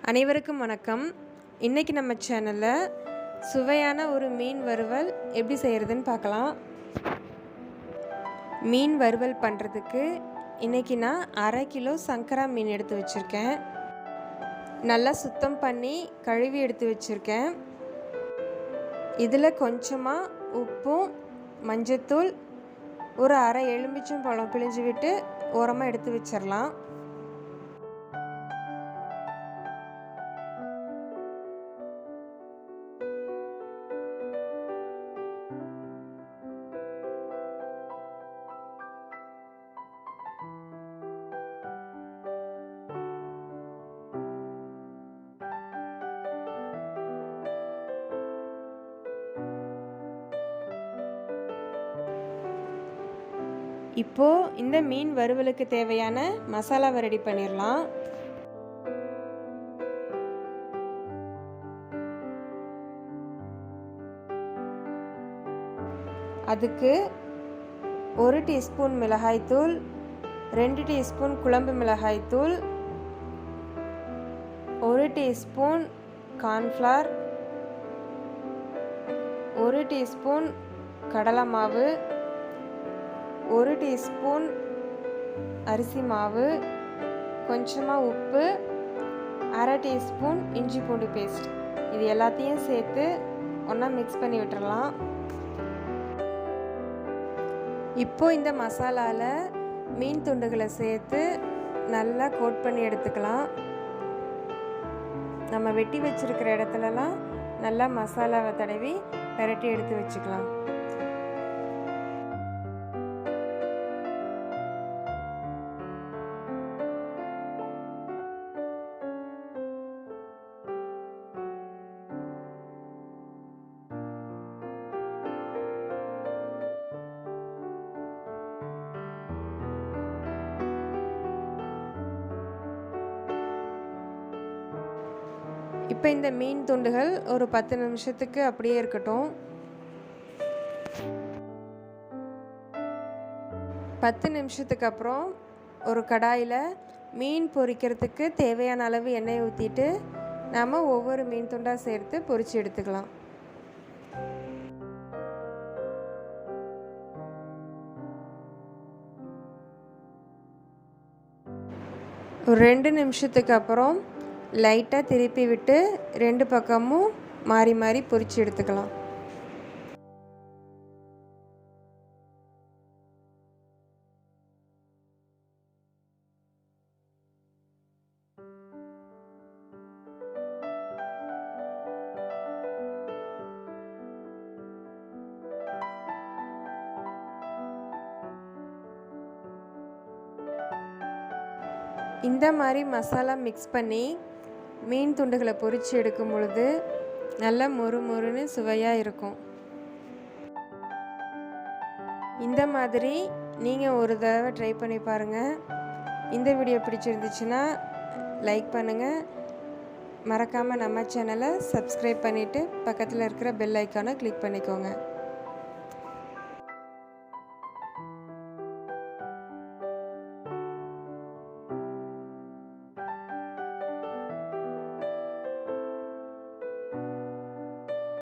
அனைவருக்கும் வணக்கம். இன்றைக்கி நம்ம சேனலில் சுவையான ஒரு மீன் வறுவல் எப்படி செய்கிறதுன்னு பார்க்கலாம். மீன் வறுவல் பண்ணுறதுக்கு இன்றைக்கி நான் 1/2 கிலோ சங்கரா மீன் எடுத்து வச்சுருக்கேன். நல்லா சுத்தம் பண்ணி கழுவி எடுத்து வச்சுருக்கேன். இதில் கொஞ்சமாக உப்பும் மஞ்சத்தூள் ஒரு 1/2 எலுமிச்சம்பழம் பிழிஞ்சு விட்டு ஓரமாக எடுத்து வச்சிடலாம். இப்போது இந்த மீன் வறுவலுக்கு தேவையான மசாலாவை ரெடி பண்ணிடலாம். அதுக்கு 1 டீஸ்பூன் மிளகாய்த்தூள், 2 டீஸ்பூன் குழம்பு மிளகாய்த்தூள், 1 டீஸ்பூன் கார்ன்ஃப்ளவர், 1 டீஸ்பூன் கடலை மாவு, 1 டீஸ்பூன் அரிசி மாவு, கொஞ்சமாக உப்பு, 1/2 டீஸ்பூன் இஞ்சி பூண்டு பேஸ்ட், இது எல்லாத்தையும் சேர்த்து ஒன்றா மிக்ஸ் பண்ணி விட்டுறலாம். இப்போது இந்த மசாலாவில் மீன் துண்டுகளை சேர்த்து நல்லா கோட் பண்ணி எடுத்துக்கலாம். நம்ம வெட்டி வச்சுருக்கிற இடத்துலலாம் நல்லா மசாலாவை தடவி பரட்டி எடுத்து வச்சுக்கலாம். இப்போ இந்த மீன் துண்டுகள் ஒரு 10 நிமிஷத்துக்கு அப்படியே இருக்கட்டும். 10 நிமிஷத்துக்கு அப்புறம் ஒரு கடாயில் மீன் பொரிக்கிறதுக்கு தேவையான அளவு எண்ணெய் ஊற்றிட்டு நாம் ஒவ்வொரு மீன் துண்டாக சேர்த்து பொரித்து எடுத்துக்கலாம். ஒரு 2 நிமிஷத்துக்கு அப்புறம் லைட்டாக திருப்பி விட்டு 2 பக்கமும் மாறி மாறி பொரித்து எடுத்துக்கலாம். இந்த மாதிரி மசாலா மிக்ஸ் பண்ணி மீன் துண்டுகளை பொரித்து எடுக்கும் பொழுது நல்லா மொறு மொறுன்னு சுவையாக இருக்கும். இந்த மாதிரி நீங்கள் ஒரு தடவை ட்ரை பண்ணி பாருங்கள். இந்த வீடியோ பிடிச்சிருந்துச்சுன்னா லைக் பண்ணுங்கள். மறக்காமல் நம்ம சேனலை சப்ஸ்கிரைப் பண்ணிவிட்டு பக்கத்தில் இருக்கிற பெல் ஐக்கானை கிளிக் பண்ணிக்கோங்க.